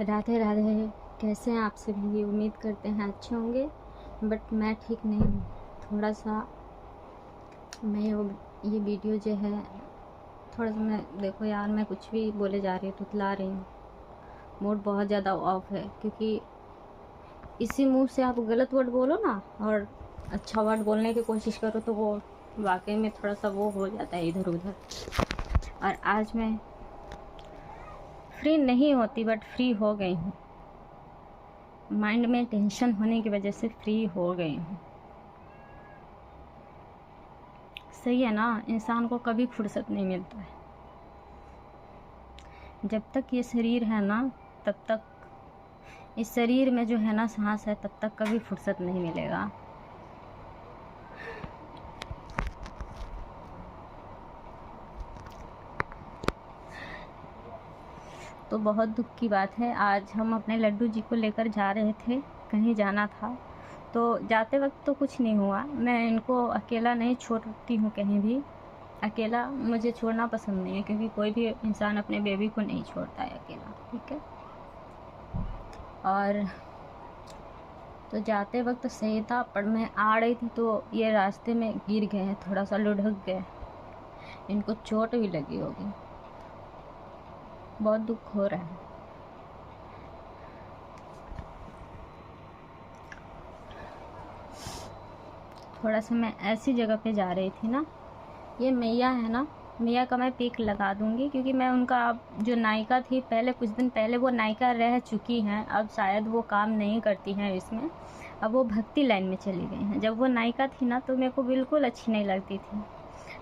राधे राधे। कैसे हैं आप सभी? उम्मीद करते हैं अच्छे होंगे, बट मैं ठीक नहीं हूँ। थोड़ा सा ये वीडियो जो है थोड़ा सा मैं देखो यार, मैं कुछ भी बोले जा रही हूँ, तुतला रही हूँ। मूड बहुत ज़्यादा ऑफ है, क्योंकि इसी मुंह से आप गलत वर्ड बोलो ना और अच्छा वर्ड बोलने की कोशिश करो तो वो वाकई में थोड़ा सा वो हो जाता है इधर उधर। और आज मैं फ्री नहीं होती, बट फ्री हो गई हूँ। माइंड में टेंशन होने की वजह से फ्री हो गई हूँ। सही है ना? इंसान को कभी फुर्सत नहीं मिलता है। जब तक ये शरीर है ना, तब तक इस शरीर में जो है ना सांस है, तब तक कभी फुर्सत नहीं मिलेगा। तो बहुत दुख की बात है, आज हम अपने लड्डू जी को लेकर जा रहे थे, कहीं जाना था। तो जाते वक्त तो कुछ नहीं हुआ। मैं इनको अकेला नहीं छोड़ती हूँ कहीं भी। अकेला मुझे छोड़ना पसंद नहीं है, क्योंकि कोई भी इंसान अपने बेबी को नहीं छोड़ता है अकेला, ठीक है। और तो जाते वक्त सही था, पर मैं आ रही थी तो ये रास्ते में गिर गए हैं, थोड़ा सा लुढ़क गए। इनको चोट भी लगी होगी। बहुत दुख हो रहा है। थोड़ा सा मैं ऐसी जगह पे जा रही थी ना, ये मैया है ना, मैया का मैं पिक लगा दूंगी, क्योंकि मैं उनका अब जो नायिका थी पहले, कुछ दिन पहले वो नायिका रह चुकी हैं। अब शायद वो काम नहीं करती हैं इसमें, अब वो भक्ति लाइन में चली गई हैं। जब वो नायिका थी ना तो मेरे को बिल्कुल अच्छी नहीं लगती थी।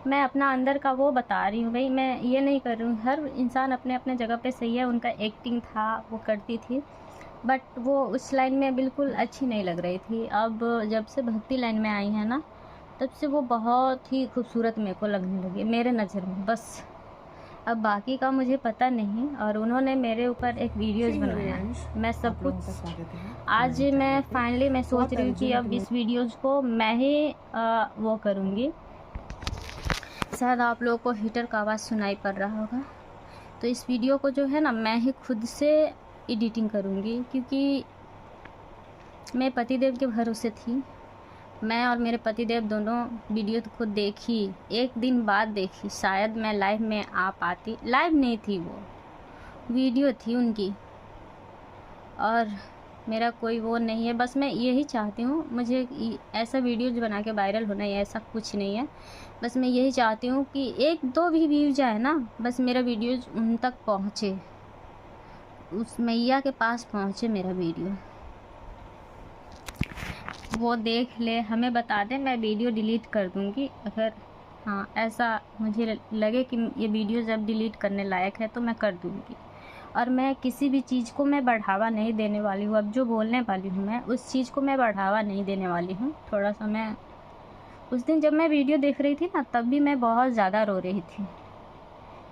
मैं अपना अंदर का वो बता रही हूँ भाई, मैं ये नहीं कर रही हूँ। हर इंसान अपने अपने जगह पे सही है। उनका एक्टिंग था, वो करती थी, बट वो उस लाइन में बिल्कुल अच्छी नहीं लग रही थी। अब जब से भक्ति लाइन में आई है ना, तब से वो बहुत ही खूबसूरत मेरे को लगने लगी, मेरे नज़र में बस। अब बाकी का मुझे पता नहीं। और उन्होंने मेरे ऊपर एक वीडियोज़ बनाया, मैं सब कुछ आज मैं फाइनली मैं सोच रही हूँ कि अब इस वीडियोज़ को मैं ही वो करूँगी। शायद आप लोगों को हीटर का आवाज़ सुनाई पड़ रहा होगा। तो इस वीडियो को जो है ना, मैं ही खुद से एडिटिंग करूँगी, क्योंकि मैं पतिदेव के भरोसे थी। मैं और मेरे पतिदेव दोनों वीडियो तो खुद देखी, एक दिन बाद देखी। शायद मैं लाइव में आ पाती, लाइव नहीं थी, वो वीडियो थी उनकी। और मेरा कोई वो नहीं है, बस मैं यही चाहती हूँ, मुझे ऐसा वीडियोज बना के वायरल होना है, ऐसा कुछ नहीं है। बस मैं यही चाहती हूँ कि एक दो भी व्यूज जाए ना, बस मेरा वीडियोज उन तक पहुँचे, उस मैया के पास पहुँचे मेरा वीडियो, वो देख ले, हमें बता दे। मैं वीडियो डिलीट कर दूँगी अगर हाँ ऐसा मुझे लगे कि ये वीडियो जब डिलीट करने लायक है तो मैं कर दूँगी। और मैं किसी भी चीज़ को मैं बढ़ावा नहीं देने वाली हूँ। अब जो बोलने वाली हूँ मैं, उस चीज़ को मैं बढ़ावा नहीं देने वाली हूँ। थोड़ा सा मैं उस दिन जब मैं वीडियो देख रही थी ना, तब भी मैं बहुत ज़्यादा रो रही थी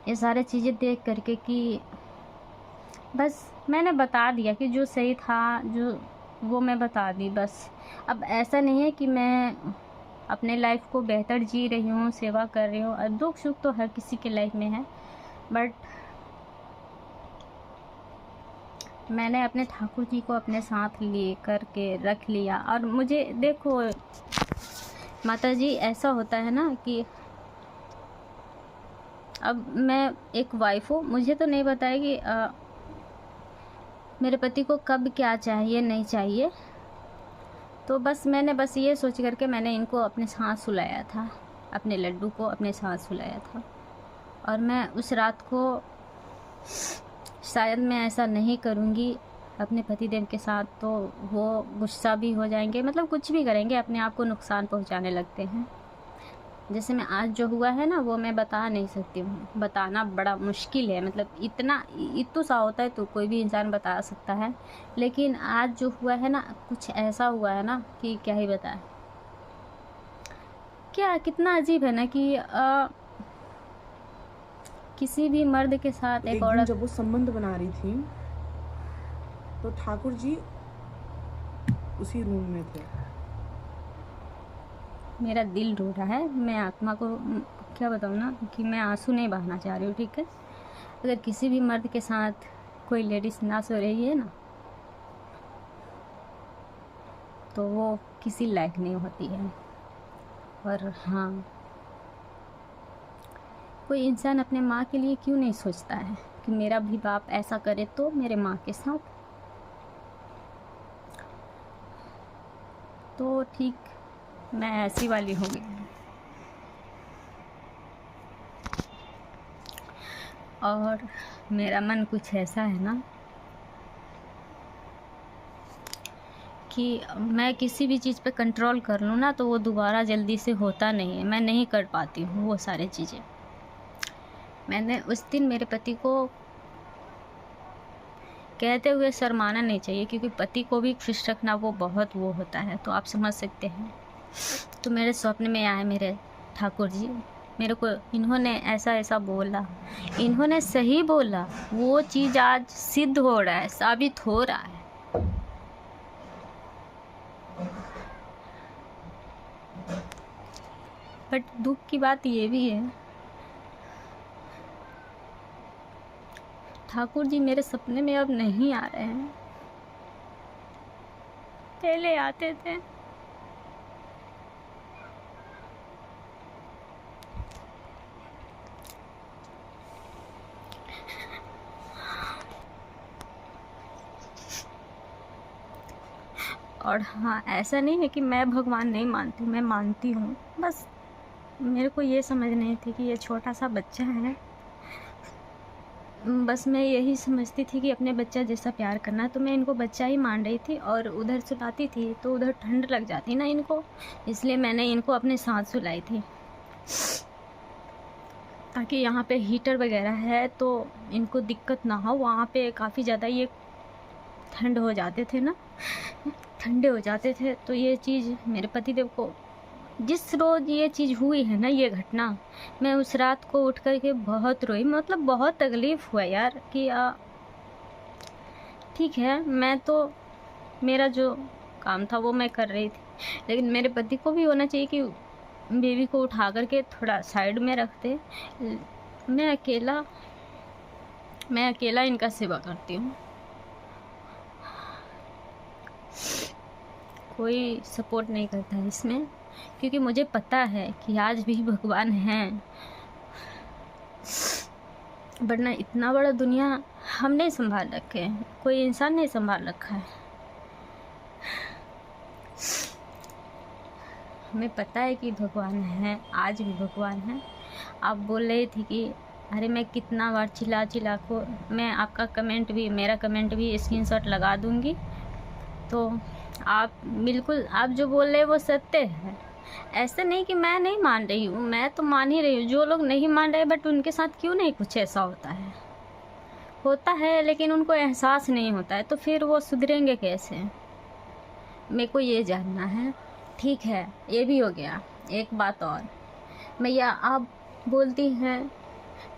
ये सारी चीज़ें देख करके, कि बस मैंने बता दिया कि जो सही था, जो वो मैं बता दी बस। अब ऐसा नहीं है कि मैं अपने लाइफ को बेहतर जी रही हूँ, सेवा कर रही हूँ। और दुख सुख तो हर किसी के लाइफ में है, बट मैंने अपने ठाकुर जी को अपने साथ ले करके रख लिया। और मुझे देखो माता जी, ऐसा होता है ना कि अब मैं एक वाइफ हूँ, मुझे तो नहीं पता है कि मेरे पति को कब क्या चाहिए नहीं चाहिए। तो बस मैंने बस ये सोच करके मैंने इनको अपने साथ सुलाया था, अपने लड्डू को अपने साथ सुलाया था। और मैं उस रात को शायद मैं ऐसा नहीं करूँगी अपने पतिदेव के साथ, तो वो गुस्सा भी हो जाएंगे, मतलब कुछ भी करेंगे, अपने आप को नुकसान पहुँचाने लगते हैं। जैसे मैं आज जो हुआ है ना, वो मैं बता नहीं सकती हूँ, बताना बड़ा मुश्किल है। मतलब इतना इतना सा होता है तो कोई भी इंसान बता सकता है, लेकिन आज जो हुआ है ना, कुछ ऐसा हुआ है ना कि क्या ही बताए। क्या कितना अजीब है ना कि किसी भी मर्द के साथ एक औरत, जब वो संबंध बना रही थी तो ठाकुर जी उसी रूम में थे। मेरा दिल रो रहा है, मैं आत्मा को क्या बताऊँ ना, कि मैं आंसू नहीं बहाना चाह रही हूँ, ठीक है। अगर किसी भी मर्द के साथ कोई लेडीज़ ना सो रही है ना, तो वो किसी लायक नहीं होती है। और हाँ, कोई इंसान अपने माँ के लिए क्यों नहीं सोचता है कि मेरा भी बाप ऐसा करे तो मेरे माँ के साथ। तो ठीक, मैं ऐसी वाली हो गई। और मेरा मन कुछ ऐसा है ना कि मैं किसी भी चीज़ पे कंट्रोल कर लूँ ना, तो वो दोबारा जल्दी से होता नहीं है। मैं नहीं कर पाती हूँ वो सारी चीज़ें। मैंने उस दिन मेरे पति को कहते हुए शर्माना नहीं चाहिए, क्योंकि पति को भी खुश रखना वो बहुत वो होता है, तो आप समझ सकते हैं। तो मेरे स्वप्न में आए मेरे ठाकुर जी, मेरे को इन्होंने ऐसा ऐसा बोला, इन्होंने सही बोला। वो चीज़ आज सिद्ध हो रहा है, साबित हो रहा है। बट दुख की बात ये भी है, ठाकुर जी मेरे सपने में अब नहीं आ रहे हैं। पहले आते थे। और हाँ, ऐसा नहीं है कि मैं भगवान नहीं मानती, मैं मानती हूँ। बस मेरे को ये समझ नहीं थी कि ये छोटा सा बच्चा है। बस मैं यही समझती थी कि अपने बच्चा जैसा प्यार करना, तो मैं इनको बच्चा ही मान रही थी। और उधर सुलाती थी तो उधर ठंड लग जाती ना इनको, इसलिए मैंने इनको अपने साथ सुलाई थी, ताकि यहाँ पे हीटर वगैरह है तो इनको दिक्कत ना हो। वहाँ पे काफ़ी ज़्यादा ये ठंड हो जाते थे ना, ठंडे हो जाते थे। तो ये चीज़ मेरे पतिदेव को, जिस रोज़ ये चीज़ हुई है ना, ये घटना, मैं उस रात को उठ कर के बहुत रोई। मतलब बहुत तकलीफ़ हुआ यार कि ठीक है, मैं तो मेरा जो काम था वो मैं कर रही थी, लेकिन मेरे पति को भी होना चाहिए कि बेबी को उठा करके थोड़ा साइड में रखते। मैं अकेला इनका सेवा करती हूँ, कोई सपोर्ट नहीं करता है इसमें, क्योंकि मुझे पता है कि आज भी भगवान हैं, वरना इतना बड़ा दुनिया हम नहीं संभाल रखे हैं, कोई इंसान नहीं संभाल रखा है। हमें पता है कि भगवान है, आज भी भगवान है। आप बोल रही थी कि अरे मैं कितना बार चिल्ला को, मैं आपका कमेंट भी, मेरा कमेंट भी स्क्रीनशॉट लगा दूंगी। तो आप बिल्कुल, आप जो बोल रहे हैं वो सत्य है। ऐसा नहीं कि मैं नहीं मान रही हूँ, मैं तो मान ही रही हूँ। जो लोग नहीं मान रहे, बट उनके साथ क्यों नहीं कुछ ऐसा होता है, लेकिन उनको एहसास नहीं होता है, तो फिर वो सुधरेंगे कैसे? मेरे को ये जानना है। ठीक है, ये भी हो गया। एक बात और, मैया आप बोलती हैं,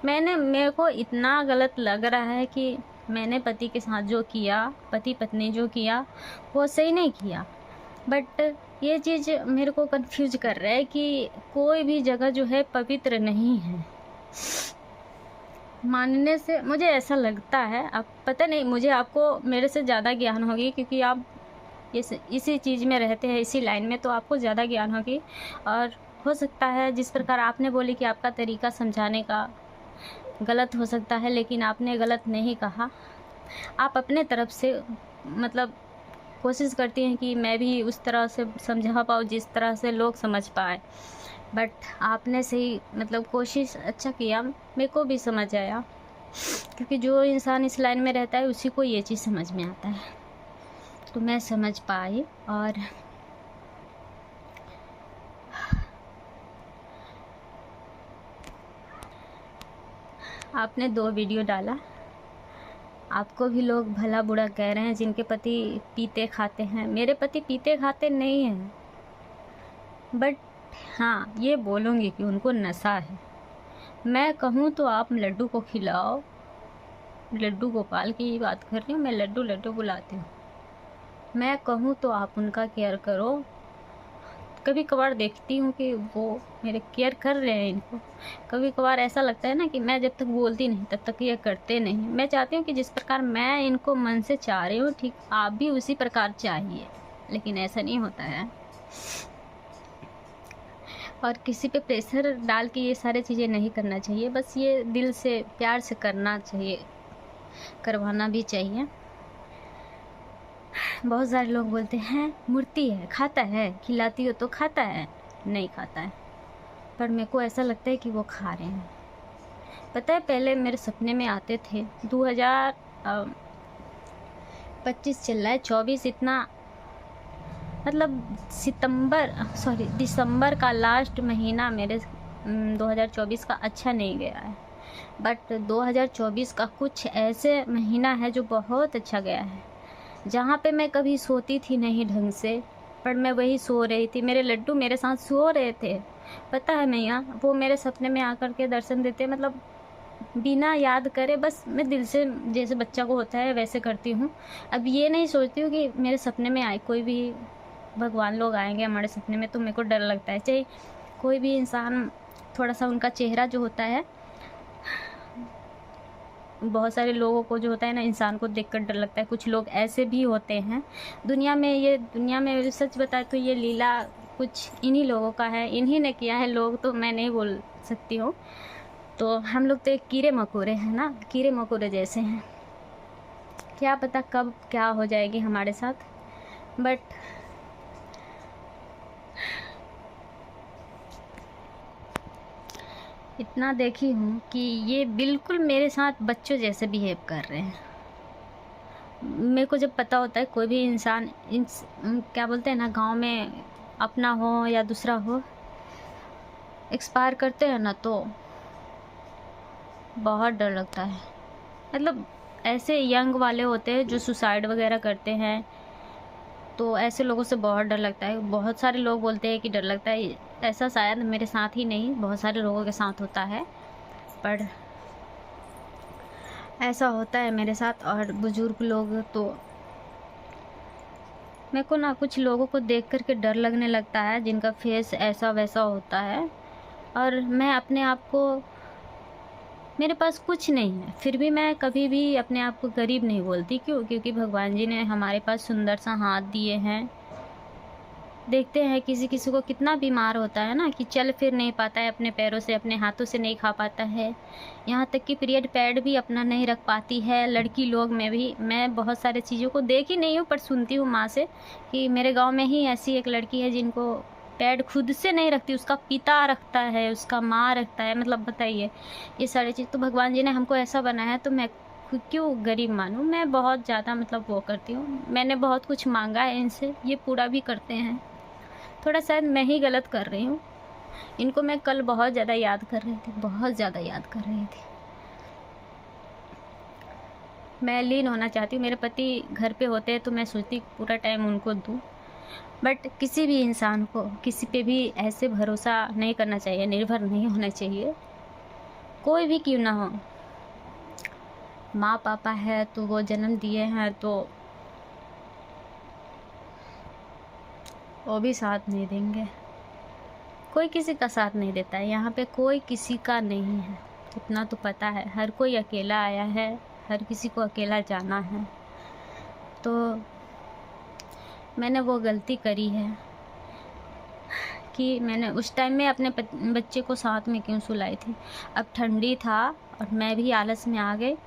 मेरे को इतना गलत लग रहा है कि मैंने पति के साथ जो किया, पति पत्नी जो किया, वो सही नहीं किया। बट ये चीज़ मेरे को कंफ्यूज कर रहा है कि कोई भी जगह जो है पवित्र नहीं है मानने से, मुझे ऐसा लगता है। अब पता नहीं, मुझे आपको मेरे से ज़्यादा ज्ञान होगी, क्योंकि आप इसी चीज़ में रहते हैं, इसी लाइन में, तो आपको ज़्यादा ज्ञान होगी। और हो सकता है जिस प्रकार आपने बोली कि आपका तरीका समझाने का गलत हो सकता है, लेकिन आपने गलत नहीं कहा। आप अपने तरफ से मतलब कोशिश करती हैं कि मैं भी उस तरह से समझा पाऊँ जिस तरह से लोग समझ पाए। बट आपने सही मतलब कोशिश अच्छा किया, मेरे को भी समझ आया, क्योंकि जो इंसान इस लाइन में रहता है उसी को ये चीज़ समझ में आता है। तो मैं समझ पाई। और आपने 2 वीडियो डाला, आपको भी लोग भला बुरा कह रहे हैं जिनके पति पीते खाते हैं। मेरे पति पीते खाते नहीं हैं, बट हाँ ये बोलूँगी कि उनको नशा है। मैं कहूँ तो आप लड्डू को खिलाओ, लड्डू गोपाल की बात कर रही हूँ मैं, लड्डू बुलाती हूँ। मैं कहूँ तो आप उनका केयर करो, कभी कभार देखती हूँ कि वो मेरे केयर कर रहे हैं इनको। कभी कभार ऐसा लगता है ना कि मैं जब तक बोलती नहीं तब तक ये करते नहीं। मैं चाहती हूँ कि जिस प्रकार मैं इनको मन से चाह रही हूँ ठीक आप भी उसी प्रकार चाहिए, लेकिन ऐसा नहीं होता है। और किसी पे प्रेशर डाल के ये सारी चीज़ें नहीं करना चाहिए, बस ये दिल से प्यार से करना चाहिए, करवाना भी चाहिए। बहुत सारे लोग बोलते हैं मूर्ति है, खाता है, खिलाती हो तो खाता है, नहीं खाता है। पर मेरे को ऐसा लगता है कि वो खा रहे हैं। पता है पहले मेरे सपने में आते थे, 2025 चल रहा है, 24 इतना मतलब दिसंबर का लास्ट महीना मेरे 2024 का अच्छा नहीं गया है। बट 2024 का कुछ ऐसे महीना है जो बहुत अच्छा गया है, जहाँ पे मैं कभी सोती थी नहीं ढंग से, पर मैं वही सो रही थी, मेरे लड्डू मेरे साथ सो रहे थे। पता है मैया, वो मेरे सपने में आकर के दर्शन देते, मतलब बिना याद करे, बस मैं दिल से जैसे बच्चा को होता है वैसे करती हूँ। अब ये नहीं सोचती हूँ कि मेरे सपने में आए कोई भी भगवान लोग आएंगे हमारे सपने में, तो मेरे को डर लगता है। चाहे कोई भी इंसान, थोड़ा सा उनका चेहरा जो होता है, बहुत सारे लोगों को जो होता है ना, इंसान को देखकर डर लगता है। कुछ लोग ऐसे भी होते हैं दुनिया में सच बताए तो ये लीला कुछ इन्हीं लोगों का है, इन्हीं ने किया है। लोग तो मैं नहीं बोल सकती हूँ। तो हम लोग तो एक कीड़े मकोड़े हैं ना, कीड़े मकोड़े जैसे हैं। क्या पता कब क्या हो जाएगी हमारे साथ। बट इतना देखी हूँ कि ये बिल्कुल मेरे साथ बच्चों जैसे बिहेव कर रहे हैं। मेरे को जब पता होता है कोई भी इंसान क्या बोलते हैं ना, गांव में अपना हो या दूसरा हो, एक्सपायर करते हैं ना, तो बहुत डर लगता है। मतलब ऐसे यंग वाले होते हैं जो सुसाइड वगैरह करते हैं, तो ऐसे लोगों से बहुत डर लगता है। बहुत सारे लोग बोलते हैं कि डर लगता है, ऐसा शायद मेरे साथ ही नहीं बहुत सारे लोगों के साथ होता है, पर ऐसा होता है मेरे साथ। और बुजुर्ग लोग तो मेरे को ना कुछ लोगों को देख कर के डर लगने लगता है, जिनका फेस ऐसा वैसा होता है। और मैं अपने आप को, मेरे पास कुछ नहीं है, फिर भी मैं कभी भी अपने आप को गरीब नहीं बोलती। क्यों? क्योंकि भगवान जी ने हमारे पास सुंदर सा हाथ दिए हैं। देखते हैं किसी किसी को कितना बीमार होता है ना, कि चल फिर नहीं पाता है, अपने पैरों से अपने हाथों से नहीं खा पाता है, यहाँ तक कि पीरियड पैड भी अपना नहीं रख पाती है। लड़की लोग में भी मैं बहुत सारी चीज़ों को देखी नहीं हूँ, पर सुनती हूँ माँ से कि मेरे गाँव में ही ऐसी एक लड़की है जिनको पैड खुद से नहीं रखती, उसका पिता रखता है, उसका माँ रखता है। मतलब बताइए ये सारी चीज़। तो भगवान जी ने हमको ऐसा बनाया है, तो मैं खुद क्यों गरीब मानूँ। मैं बहुत ज़्यादा मतलब वो करती हूँ, मैंने बहुत कुछ मांगा है इनसे, ये पूरा भी करते हैं। थोड़ा शायद मैं ही गलत कर रही हूँ। इनको मैं कल बहुत ज़्यादा याद कर रही थी, बहुत ज़्यादा याद कर रही थी। मैं लीन होना चाहती हूँ। मेरे पति घर पे होते हैं तो मैं सोचती पूरा टाइम उनको दूँ, बट किसी भी इंसान को किसी पे भी ऐसे भरोसा नहीं करना चाहिए, निर्भर नहीं होना चाहिए, कोई भी क्यों ना हो। माँ पापा है तो वो जन्म दिए हैं, तो वो भी साथ नहीं देंगे। कोई किसी का साथ नहीं देता है यहाँ पे, कोई किसी का नहीं है, इतना तो पता है। हर कोई अकेला आया है, हर किसी को अकेला जाना है। तो मैंने वो गलती करी है कि मैंने उस टाइम में अपने बच्चे को साथ में क्यों सुलाई थी। अब ठंडी था और मैं भी आलस में आ गई।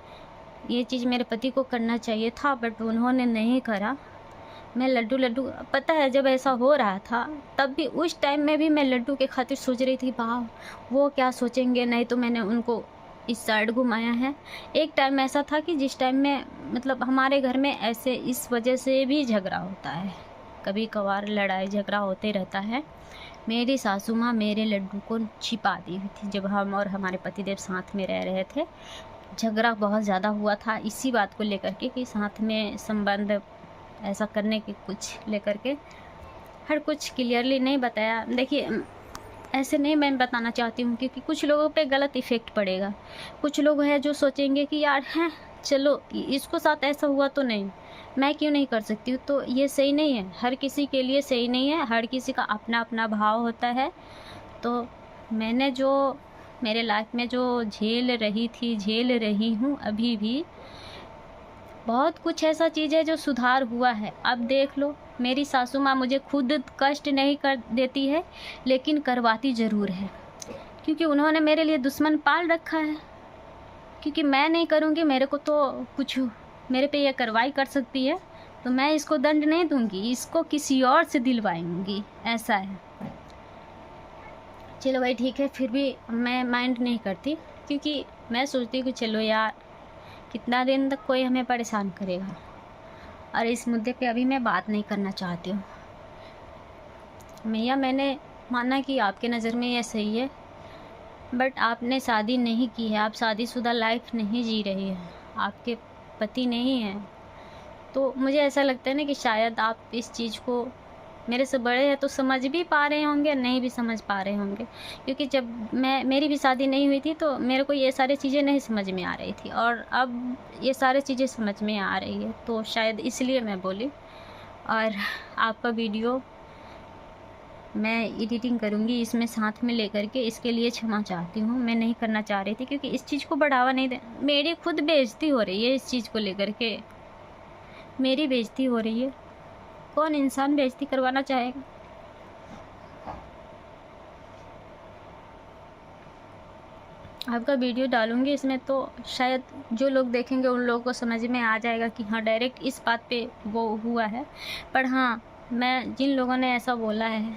ये चीज़ मेरे पति को करना चाहिए था, बट उन्होंने नहीं करा। मैं लड्डू पता है जब ऐसा हो रहा था तब भी, उस टाइम में भी मैं लड्डू के खातिर सोच रही थी, वाह वो क्या सोचेंगे, नहीं तो मैंने उनको इस साइड घुमाया है। एक टाइम ऐसा था कि जिस टाइम में मतलब हमारे घर में ऐसे इस वजह से भी झगड़ा होता है, कभी कभार लड़ाई झगड़ा होते रहता है। मेरी सासू माँ मेरे लड्डू को छिपा दी हुई थी जब हम और हमारे पतिदेव साथ में रह रहे थे। झगड़ा बहुत ज़्यादा हुआ था इसी बात को लेकर के कि साथ में संबंध ऐसा करने की कुछ लेकर के। हर कुछ क्लियरली नहीं बताया। देखिए ऐसे नहीं मैं बताना चाहती हूँ, क्योंकि कुछ लोगों पे गलत इफ़ेक्ट पड़ेगा। कुछ लोग हैं जो सोचेंगे कि यार हैं चलो इसको साथ ऐसा हुआ तो नहीं, मैं क्यों नहीं कर सकती हूँ? तो ये सही नहीं है, हर किसी के लिए सही नहीं है, हर किसी का अपना अपना भाव होता है। तो मैंने जो मेरे लाइफ में जो झेल रही हूँ अभी भी, बहुत कुछ ऐसा चीज़ है जो सुधार हुआ है। अब देख लो, मेरी सासू माँ मुझे खुद कष्ट नहीं कर देती है, लेकिन करवाती ज़रूर है, क्योंकि उन्होंने मेरे लिए दुश्मन पाल रखा है। क्योंकि मैं नहीं करूँगी, मेरे को तो कुछ मेरे पे ये कार्रवाई कर सकती है, तो मैं इसको दंड नहीं दूँगी, इसको किसी और से दिलवाऊँगी, ऐसा है। चलो भाई ठीक है, फिर भी मैं माइंड नहीं करती, क्योंकि मैं सोचती हूँ कि चलो यार, कितना दिन तक कोई हमें परेशान करेगा। और इस मुद्दे पे अभी मैं बात नहीं करना चाहती हूँ। मैया, मैंने माना कि आपके नज़र में ये सही है, बट आपने शादी नहीं की है, आप शादीशुदा लाइफ नहीं जी रही है, आपके पति नहीं हैं। तो मुझे ऐसा लगता है ना कि शायद आप इस चीज़ को, मेरे से बड़े हैं तो समझ भी पा रहे होंगे, नहीं भी समझ पा रहे होंगे। क्योंकि जब मेरी भी शादी नहीं हुई थी तो मेरे को ये सारी चीज़ें नहीं समझ में आ रही थी, और अब ये सारी चीज़ें समझ में आ रही है, तो शायद इसलिए मैं बोली। और आपका वीडियो मैं एडिटिंग करूँगी इसमें साथ में लेकर के, इसके लिए क्षमा चाहती हूँ। मैं नहीं करना चाह रही थी, क्योंकि इस चीज़ को बढ़ावा नहीं दे, मेरी खुद बेइज्जती हो रही है इस चीज़ को लेकर के, मेरी बेइज्जती हो रही है। कौन इंसान बेइज्जती करवाना चाहेगा? आपका वीडियो डालूंगी इसमें, तो शायद जो लोग देखेंगे उन लोगों को समझ में आ जाएगा कि हाँ, डायरेक्ट इस बात पे वो हुआ है। पर हाँ, मैं जिन लोगों ने ऐसा बोला है,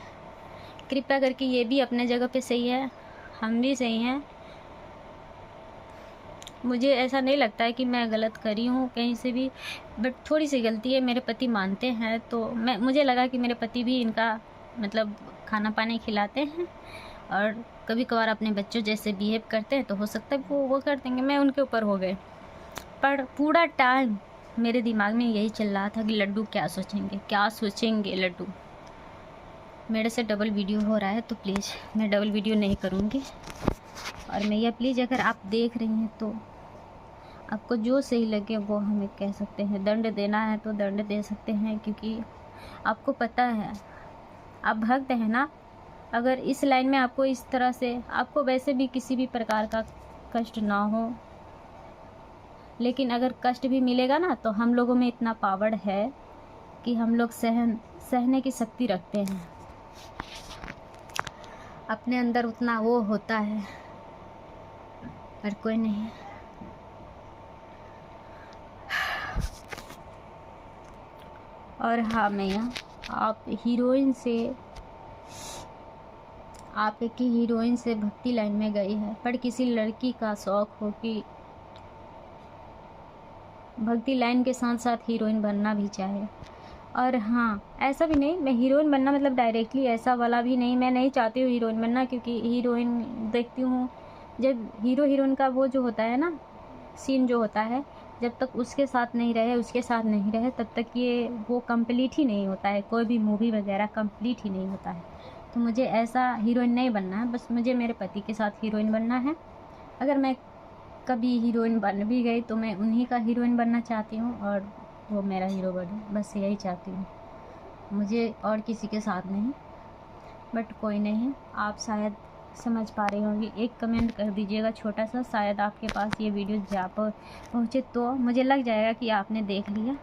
कृपया करके ये भी अपने जगह पे सही है, हम भी सही हैं। मुझे ऐसा नहीं लगता है कि मैं गलत करी हूँ कहीं से भी, बट थोड़ी सी गलती है, मेरे पति मानते हैं, तो मुझे लगा कि मेरे पति भी इनका मतलब खाना पानी खिलाते हैं और कभी कभार अपने बच्चों जैसे बिहेव करते हैं, तो हो सकता है वो कर देंगे, मैं उनके ऊपर हो गए। पर पूरा टाइम मेरे दिमाग में यही चल रहा था कि लड्डू क्या सोचेंगे लड्डू। मेरे से डबल वीडियो हो रहा है, तो प्लीज़ मैं डबल वीडियो नहीं करूँगी। और मैया प्लीज़, अगर आप देख रही हैं तो आपको जो सही लगे वो हमें कह सकते हैं, दंड देना है तो दंड दे सकते हैं, क्योंकि आपको पता है आप भक्त हैं ना। अगर इस लाइन में आपको इस तरह से, आपको वैसे भी किसी भी प्रकार का कष्ट ना हो, लेकिन अगर कष्ट भी मिलेगा ना, तो हम लोगों में इतना पावर है कि हम लोग सहने की शक्ति रखते हैं, अपने अंदर उतना वो होता है, पर कोई नहीं। और हाँ मैया, आप एक ही हीरोइन से भक्ति लाइन में गई है, पर किसी लड़की का शौक हो कि भक्ति लाइन के साथ साथ हीरोइन बनना भी चाहे। और हाँ, ऐसा भी नहीं, मैं हीरोइन बनना मतलब डायरेक्टली ऐसा वाला भी नहीं, मैं नहीं चाहती हूँ हीरोइन बनना, क्योंकि हीरोइन देखती हूँ जब हीरो हीरोइन का वो जो होता है ना सीन जो होता है, जब तक उसके साथ नहीं रहे तब तक ये वो कंप्लीट ही नहीं होता है, कोई भी मूवी वगैरह कंप्लीट ही नहीं होता है। तो मुझे ऐसा हीरोइन नहीं बनना है, बस मुझे मेरे पति के साथ हीरोइन बनना है। अगर मैं कभी हीरोइन बन भी गई तो मैं उन्हीं का हीरोइन बनना चाहती हूँ, और वो मेरा हीरो बने, बस यही चाहती हूँ, मुझे और किसी के साथ नहीं। बट कोई नहीं, आप शायद समझ पा रही होंगी, एक कमेंट कर दीजिएगा छोटा सा, शायद आपके पास ये वीडियो जा पहुँचे, तो मुझे लग जाएगा कि आपने देख लिया।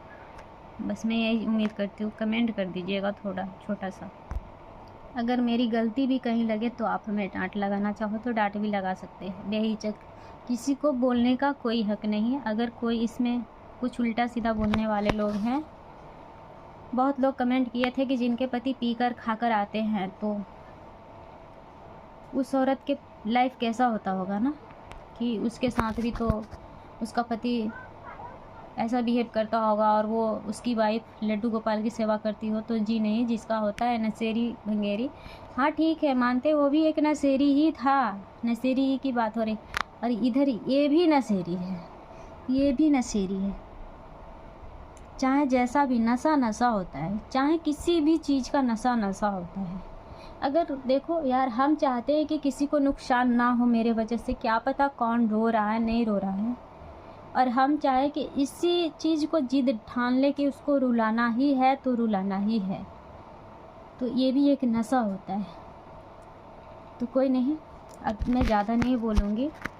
बस मैं यही उम्मीद करती हूँ, कमेंट कर दीजिएगा थोड़ा छोटा सा। अगर मेरी गलती भी कहीं लगे तो आप हमें डांट लगाना चाहो तो डांट भी लगा सकते हैं, बेहिचक, किसी को बोलने का कोई हक नहीं है। अगर कोई इसमें कुछ उल्टा सीधा बोलने वाले लोग हैं, बहुत लोग कमेंट किए थे कि जिनके पति पीकर खाकर आते हैं, तो उस औरत के लाइफ कैसा होता होगा ना, कि उसके साथ भी तो उसका पति ऐसा बिहेव करता होगा और वो उसकी वाइफ लड्डू गोपाल की सेवा करती हो। तो जी नहीं, जिसका होता है नशेरी भंगेरी, हाँ ठीक है मानते, वो भी एक नशेरी ही था, नशेरी ही की बात हो रही। और इधर ये भी नशेरी है, ये भी नशेरी है। चाहे जैसा भी नशा होता है, चाहे किसी भी चीज़ का नशा होता है। अगर देखो यार, हम चाहते हैं कि किसी को नुकसान ना हो मेरे वजह से, क्या पता कौन रो रहा है नहीं रो रहा है, और हम चाहे कि इसी चीज़ को जिद ठान ले कि उसको रुलाना ही है तो रुलाना ही है, तो ये भी एक नशा होता है। तो कोई नहीं, अब मैं ज़्यादा नहीं बोलूँगी।